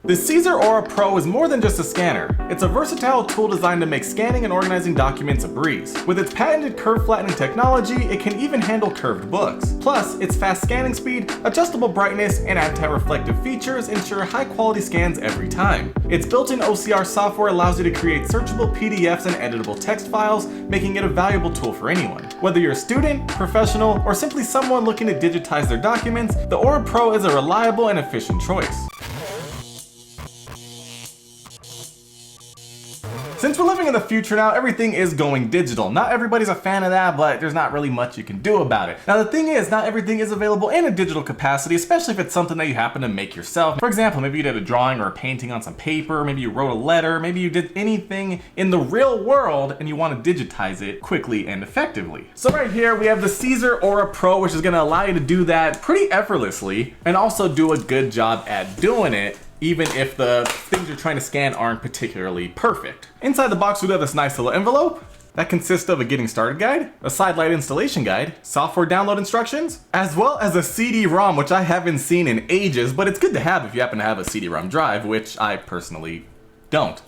The CZUR Aura Pro is more than just a scanner. It's a versatile tool designed to make scanning and organizing documents a breeze. With its patented curve flattening technology, it can even handle curved books. Plus, its fast scanning speed, adjustable brightness, and anti-reflective features ensure high-quality scans every time. Its built-in OCR software allows you to create searchable PDFs and editable text files, making it a valuable tool for anyone. Whether you're a student, professional, or simply someone looking to digitize their documents, the Aura Pro is a reliable and efficient choice. Since we're living in the future now, everything is going digital. Not everybody's a fan of that, but there's not really much you can do about it. Now the thing is, not everything is available in a digital capacity, especially if it's something that you happen to make yourself. For example, maybe you did a drawing or a painting on some paper, maybe you wrote a letter, maybe you did anything in the real world and you want to digitize it quickly and effectively. So right here we have the CZUR Aura Pro, which is going to allow you to do that pretty effortlessly and also do a good job at doing it, even if the things you're trying to scan aren't particularly perfect. Inside the box we have this nice little envelope that consists of a getting started guide, a side light installation guide, software download instructions, as well as a CD-ROM, which I haven't seen in ages, but it's good to have if you happen to have a CD-ROM drive, which I personally don't.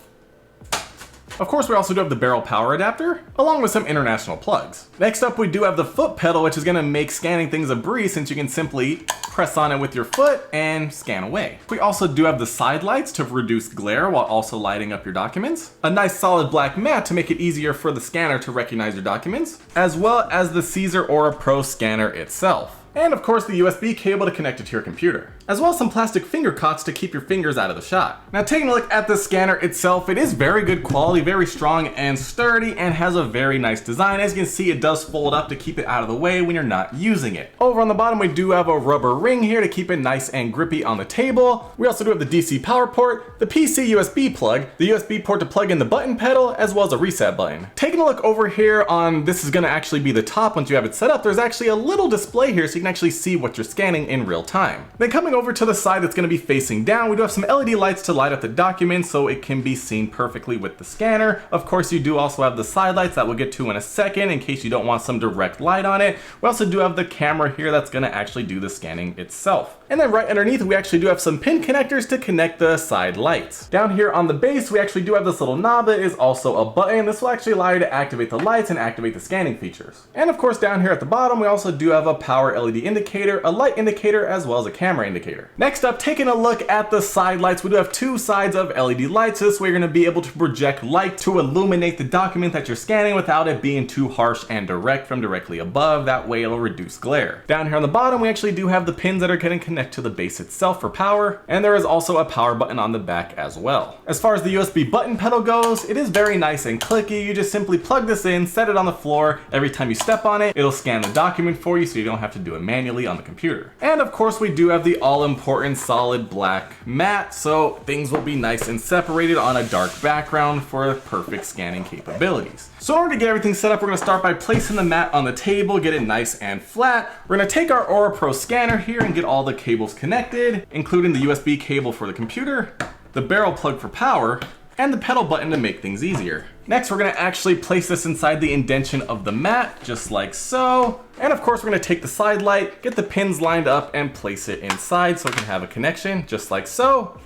Of course, we also do have the barrel power adapter, along with some international plugs. Next up, we do have the foot pedal, which is gonna make scanning things a breeze since you can simply press on it with your foot and scan away. We also do have the side lights to reduce glare while also lighting up your documents, a nice solid black mat to make it easier for the scanner to recognize your documents, as well as the CZUR Aura Pro scanner itself. And of course the USB cable to connect it to your computer, as well as some plastic finger cots to keep your fingers out of the shot. Now taking a look at the scanner itself, it is very good quality, very strong and sturdy, and has a very nice design. As you can see, it does fold up to keep it out of the way when you're not using it. Over on the bottom we do have a rubber ring here to keep it nice and grippy on the table. We also do have the DC power port, the PC USB plug, the USB port to plug in the button pedal, as well as a reset button. Taking a look over here on, this is going to actually be the top once you have it set up, there's actually a little display here so you can actually see what you're scanning in real time. Then coming over to the side that's going to be facing down, we do have some LED lights to light up the document so it can be seen perfectly with the scanner. Of course, you do also have the side lights that we'll get to in a second in case you don't want some direct light on it. We also do have the camera here that's going to actually do the scanning itself. And then right underneath, we actually do have some pin connectors to connect the side lights. Down here on the base, we actually do have this little knob that is also a button. This will actually allow you to activate the lights and activate the scanning features. And of course, down here at the bottom, we also do have a power LED indicator, a light indicator, as well as a camera indicator. Next up, taking a look at the side lights, we do have two sides of LED lights. This way you're going to be able to project light to illuminate the document that you're scanning without it being too harsh and direct from directly above. That way it'll reduce glare. Down here on the bottom, we actually do have the pins that are going to connect to the base itself for power, and there is also a power button on the back as well. As far as the USB button pedal goes, it is very nice and clicky. You just simply plug this in, set it on the floor. Every time you step on it, it'll scan the document for you so you don't have to do it manually on the computer. And of course, we do have the all-important solid black mat, so things will be nice and separated on a dark background for perfect scanning capabilities. So in order to get everything set up, we're going to start by placing the mat on the table, get it nice and flat. We're going to take our Aura Pro scanner here and get all the cables connected, including the USB cable for the computer, the barrel plug for power, and the pedal button to make things easier. Next, we're going to actually place this inside the indention of the mat, just like so. And of course, we're going to take the side light, get the pins lined up, and place it inside so it can have a connection, just like so.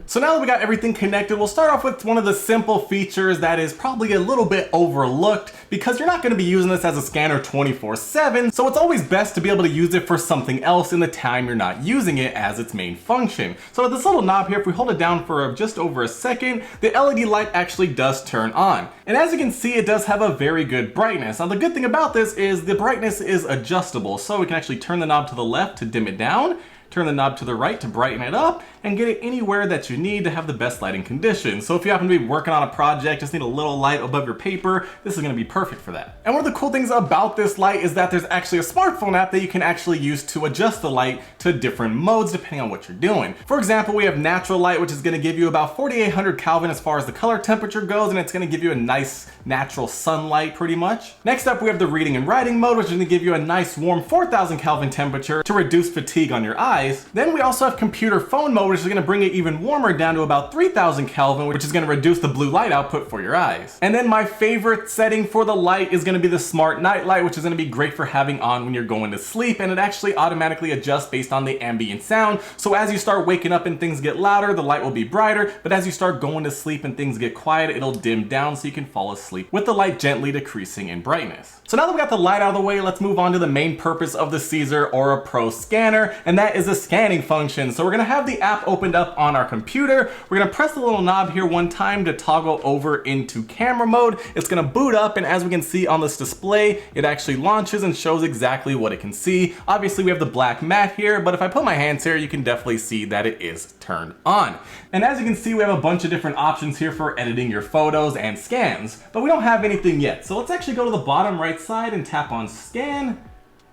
So now that we got everything connected, we'll start off with one of the simple features that is probably a little bit overlooked because you're not going to be using this as a scanner 24/7, so it's always best to be able to use it for something else in the time you're not using it as its main function. So with this little knob here, if we hold it down for just over a second, the LED light actually does turn on. And as you can see, it does have a very good brightness. Now the good thing about this is the brightness is adjustable, so we can actually turn the knob to the left to dim it down, turn the knob to the right to brighten it up, and get it anywhere that you need to have the best lighting conditions. So if you happen to be working on a project, just need a little light above your paper, this is going to be perfect for that. And one of the cool things about this light is that there's actually a smartphone app that you can actually use to adjust the light to different modes depending on what you're doing. For example, we have natural light, which is going to give you about 4800 Kelvin as far as the color temperature goes, and it's going to give you a nice natural sunlight pretty much. Next up, we have the reading and writing mode, which is going to give you a nice warm 4000 Kelvin temperature to reduce fatigue on your eyes. eyes. Then we also have computer phone mode, which is gonna bring it even warmer down to about 3000 Kelvin, which is gonna reduce the blue light output for your eyes. And then my favorite setting for the light is gonna be the smart night light, which is gonna be great for having on when you're going to sleep, and it actually automatically adjusts based on the ambient sound. So as you start waking up and things get louder, the light will be brighter, but as you start going to sleep and things get quiet, it'll dim down so you can fall asleep with the light gently decreasing in brightness. So now that we got the light out of the way, let's move on to the main purpose of the CZUR Aura Pro scanner, and that is the scanning function. So we're gonna have the app opened up on our computer. We're gonna press the little knob here one time to toggle over into camera mode. It's gonna boot up, and as we can see on this display, it actually launches and shows exactly what it can see. Obviously we have the black mat here, but if I put my hands here, you can definitely see that it is turned on. And as you can see, we have a bunch of different options here for editing your photos and scans, but we don't have anything yet. So let's actually go to the bottom right side and tap on scan.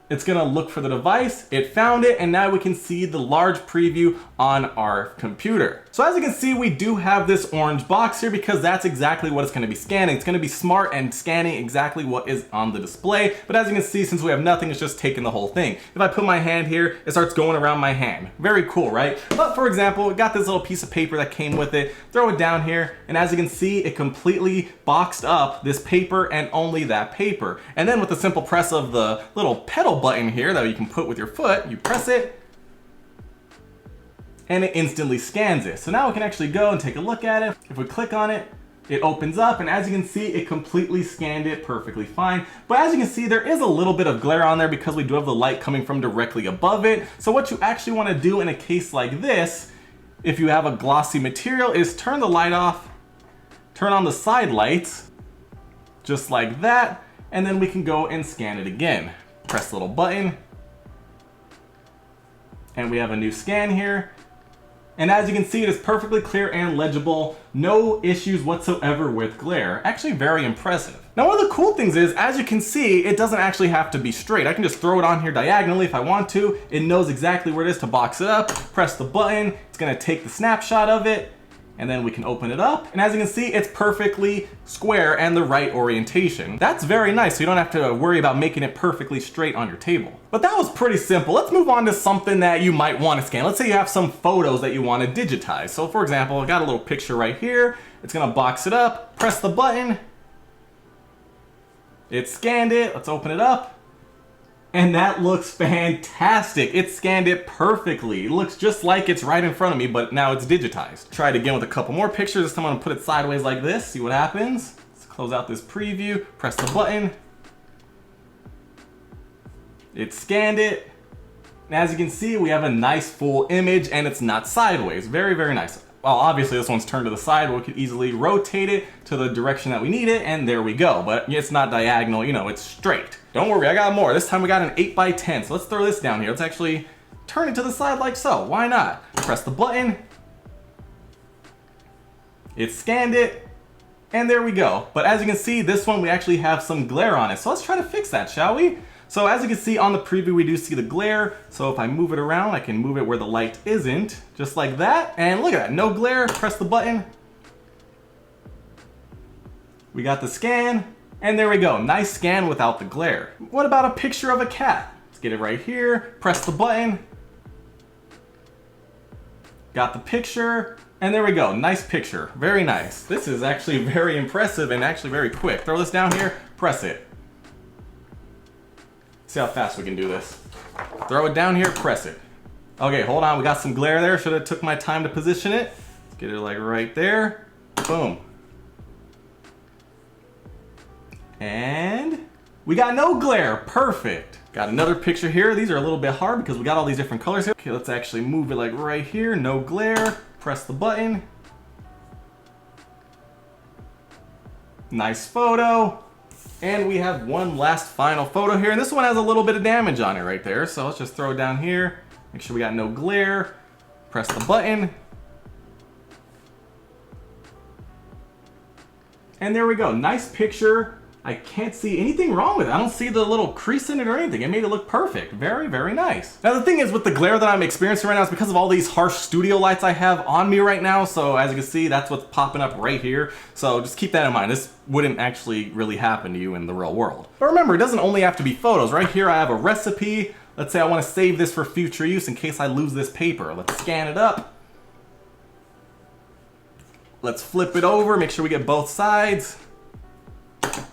It's gonna look for the device, it found it, and now we can see the large preview on our computer. So as you can see, we do have this orange box here because that's exactly what it's gonna be scanning. It's gonna be smart and scanning exactly what is on the display. But as you can see, since we have nothing, it's just taking the whole thing. If I put my hand here, it starts going around my hand. Very cool, right? But for example, we got this little piece of paper that came with it. Throw it down here, and as you can see, it completely boxed up this paper and only that paper. And then with the simple press of the little pedal button here that you can put with your foot, you press it, and it instantly scans it. So now we can actually go and take a look at it. If we click on it, it opens up, and as you can see, it completely scanned it perfectly fine. But as you can see, there is a little bit of glare on there because we do have the light coming from directly above it. So what you actually want to do in a case like this, if you have a glossy material, is turn the light off, turn on the side lights, just like that, and then we can go and scan it again. Press the little button, and we have a new scan here. And as you can see, it is perfectly clear and legible. No issues whatsoever with glare. Actually very impressive. Now one of the cool things is, as you can see, it doesn't actually have to be straight. I can just throw it on here diagonally if I want to. It knows exactly where it is to box it up. Press the button, it's gonna take the snapshot of it, and then we can open it up. And as you can see, it's perfectly square and the right orientation. That's very nice, so you don't have to worry about making it perfectly straight on your table. But that was pretty simple. Let's move on to something that you might want to scan. Let's say you have some photos that you want to digitize. So for example, I got a little picture right here. It's gonna box it up, press the button. It scanned it, let's open it up. And that looks fantastic. It scanned it perfectly. It looks just like it's right in front of me, but now it's digitized. Try it again with a couple more pictures. This time I'm gonna put it sideways like this, see what happens. Let's close out this preview, press the button. It scanned it. And as you can see, we have a nice full image and it's not sideways. Very, very nice. Well, obviously this one's turned to the side, but we could easily rotate it to the direction that we need it, and there we go. But it's not diagonal, you know, it's straight. Don't worry, I got more. This time we got an 8x10, so let's throw this down here. Let's actually turn it to the side like so. Why not? Press the button. It scanned it, and there we go. But as you can see, this one we actually have some glare on it. So let's try to fix that, shall we? So as you can see on the preview, we do see the glare. So if I move it around, I can move it where the light isn't, just like that. And look at that, no glare, press the button. We got the scan, and there we go. Nice scan without the glare. What about a picture of a cat? Let's get it right here, press the button. Got the picture, and there we go. Nice picture, very nice. This is actually very impressive and actually very quick. Throw this down here, press it. See how fast we can do this. Throw it down here, press it. Okay, hold on, we got some glare there. Should have took my time to position it. Let's get it like right there. Boom. And we got no glare, perfect. Got another picture here. These are a little bit hard because we got all these different colors here. Okay, let's actually move it like right here, no glare. Press the button. Nice photo. And we have one last final photo here, and this one has a little bit of damage on it right there. So let's just throw it down here. Make sure we got no glare. Press the button. And there we go, nice picture. I can't see anything wrong with it. I don't see the little crease in it or anything. It made it look perfect. Very, very nice. Now the thing is, with the glare that I'm experiencing right now, is because of all these harsh studio lights I have on me right now. So as you can see, that's what's popping up right here. So just keep that in mind. This wouldn't actually really happen to you in the real world. But remember, it doesn't only have to be photos. Right here I have a recipe. Let's say I want to save this for future use in case I lose this paper. Let's scan it up. Let's flip it over, make sure we get both sides. Let's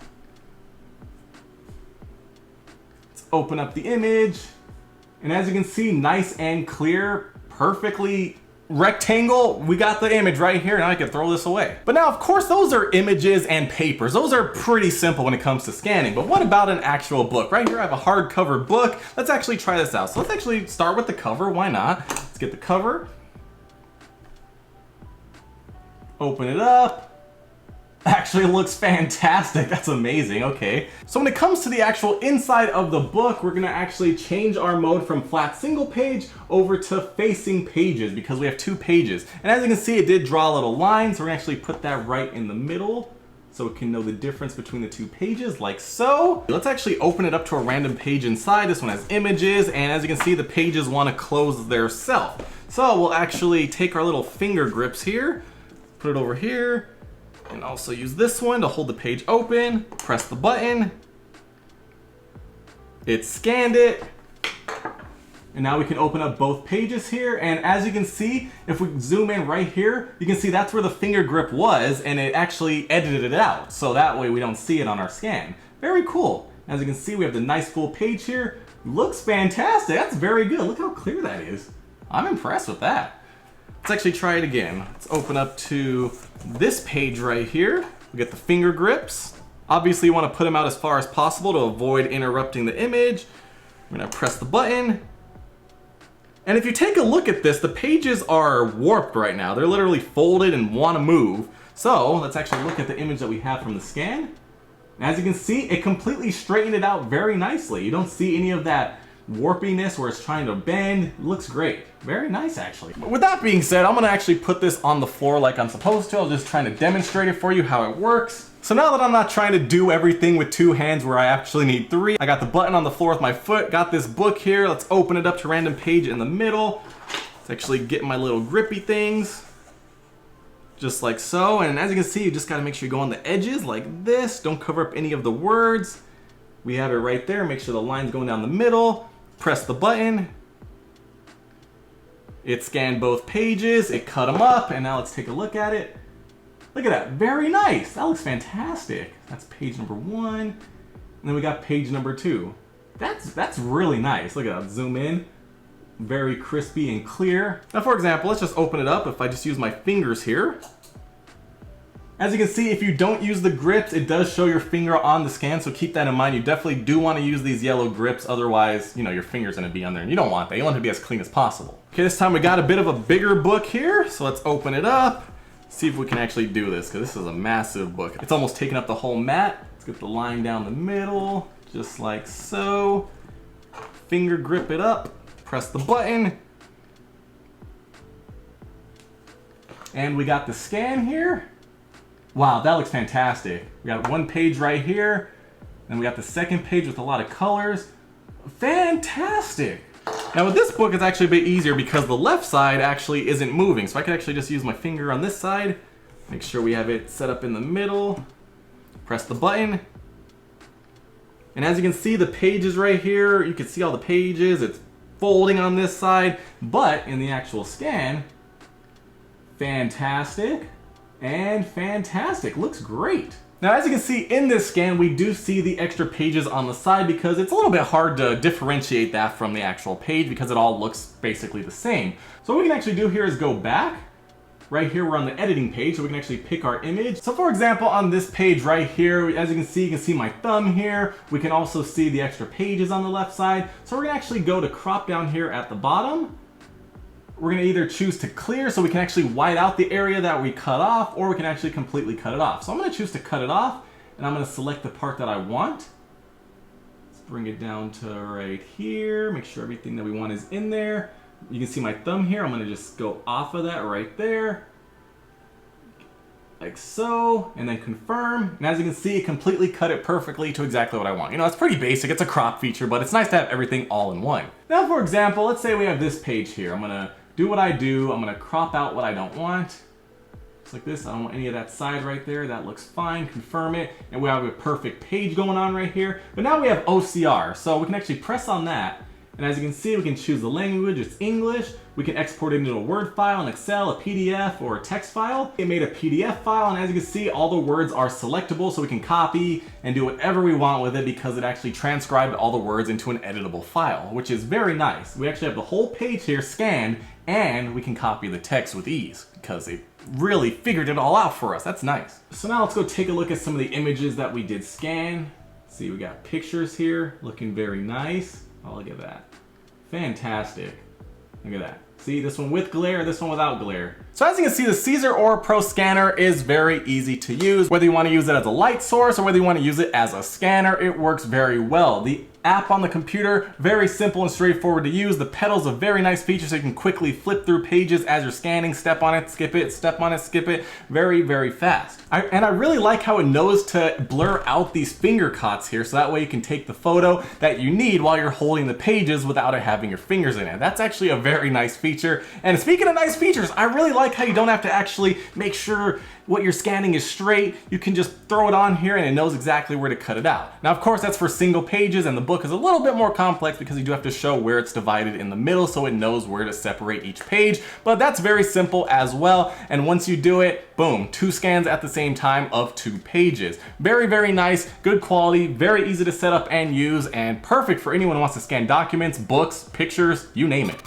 open up the image. And as you can see, nice and clear, perfectly rectangle. We got the image right here. Now I can throw this away. But now, of course, those are images and papers. Those are pretty simple when it comes to scanning. But what about an actual book? Right here, I have a hardcover book. Let's actually try this out. So let's actually start with the cover. Why not? Let's get the cover. Open it up. Actually looks fantastic. That's amazing. Okay. So when it comes to the actual inside of the book, we're gonna actually change our mode from flat single page over to facing pages because we have 2 pages. And as you can see, it did draw a little line. So we're gonna actually put that right in the middle so it can know the difference between the 2 pages, like so. Let's actually open it up to a random page inside. This one has images, and as you can see, the pages wanna close their self. So we'll actually take our little finger grips here, put it over here, and also use this one to hold the page open. Press the button. It scanned it. And now we can open up both pages here. And as you can see, if we zoom in right here, you can see that's where the finger grip was, and it actually edited it out. So that way we don't see it on our scan. Very cool. As you can see, we have the nice full page here. Looks fantastic. That's very good. Look how clear that is. I'm impressed with that. Let's actually try it again. Let's open up to this page right here. We get the finger grips. Obviously you want to put them out as far as possible to avoid interrupting the image. I'm gonna press the button. And if you take a look at this, the pages are warped right now. They're literally folded and want to move. So let's actually look at the image that we have from the scan. And as you can see, it completely straightened it out very nicely. You don't see any of that warpiness where it's trying to bend. It looks great. Very nice, actually. But with that being said, I'm gonna actually put this on the floor like I'm supposed to. I was just trying to demonstrate it for you how it works. So now that I'm not trying to do everything with 2 hands where I actually need 3, I got the button on the floor with my foot, got this book here. Let's open it up to random page in the middle. Let's actually get my little grippy things. Just like so. And as you can see, you just gotta make sure you go on the edges like this. Don't cover up any of the words. We have it right there. Make sure the line's going down the middle. Press the button. It scanned both pages, it cut them up, and now let's take a look at it. Look at that, very nice. That looks fantastic. That's page number 1, and then we got page number 2. That's really nice. Look at that, zoom in. Very crispy and clear. Now for example, let's just open it up. If I just use my fingers here. As you can see, if you don't use the grips, it does show your finger on the scan, so keep that in mind. You definitely do want to use these yellow grips, otherwise, you know, your finger's gonna be on there, and you don't want that. You want it to be as clean as possible. Okay, this time we got a bit of a bigger book here, so let's open it up, see if we can actually do this, because this is a massive book. It's almost taking up the whole mat. Let's get the line down the middle, just like so. Finger grip it up, press the button, and we got the scan here. Wow, that looks fantastic. We got 1 page right here, and we got the 2nd page with a lot of colors. Fantastic! Now with this book, it's actually a bit easier because the left side actually isn't moving. So I can actually just use my finger on this side, make sure we have it set up in the middle, press the button. And as you can see, the pages right here, you can see all the pages, it's folding on this side, but in the actual scan, fantastic. And fantastic, looks great. Now as you can see in this scan, we do see the extra pages on the side because it's a little bit hard to differentiate that from the actual page because it all looks basically the same. So what we can actually do here is go back. Right here we're on the editing page, so we can actually pick our image. So for example, on this page right here, as you can see my thumb here. We can also see the extra pages on the left side. So we're gonna actually go to crop down here at the bottom. We're gonna either choose to clear so we can actually white out the area that we cut off, or we can actually completely cut it off. So I'm gonna choose to cut it off, and I'm gonna select the part that I want. Let's bring it down to right here, make sure everything that we want is in there. You can see my thumb here, I'm gonna just go off of that right there. Like so, and then confirm. And as you can see, it completely cut it perfectly to exactly what I want. You know, it's pretty basic, it's a crop feature, but it's nice to have everything all in one. Now for example, let's say we have this page here. I'm gonna do what I do, I'm gonna crop out what I don't want. Just like this, I don't want any of that side right there, that looks fine, confirm it, and we have a perfect page going on right here. But now we have OCR, so we can actually press on that, And as you can see, we can choose the language, it's English. We can export it into a Word file, an Excel, a PDF, or a text file. It made a PDF file, and as you can see, all the words are selectable, so we can copy and do whatever we want with it because it actually transcribed all the words into an editable file, which is very nice. We actually have the whole page here scanned, and we can copy the text with ease because it really figured it all out for us. That's nice. So now let's go take a look at some of the images that we did scan. See, we got pictures here looking very nice. Oh, look at that. Fantastic. Look at that. See, this one with glare, this one without glare. So as you can see, the CZUR Pro scanner is very easy to use. Whether you want to use it as a light source or whether you want to use it as a scanner, it works very well. The app on the computer, very simple and straightforward to use. The pedal's a very nice feature so you can quickly flip through pages as you're scanning, step on it, skip it, step on it, skip it, very, very fast. And I really like how it knows to blur out these finger cuts here so that way you can take the photo that you need while you're holding the pages without it having your fingers in it. That's actually a very nice feature. And speaking of nice features, I really like how you don't have to actually make sure what you're scanning is straight. You can just throw it on here and it knows exactly where to cut it out. Now, of course, that's for single pages, and the book is a little bit more complex because you do have to show where it's divided in the middle so it knows where to separate each page, but that's very simple as well. And once you do it, boom, 2 scans at the same time of 2 pages. Very, very nice, good quality, very easy to set up and use, and perfect for anyone who wants to scan documents, books, pictures, you name it.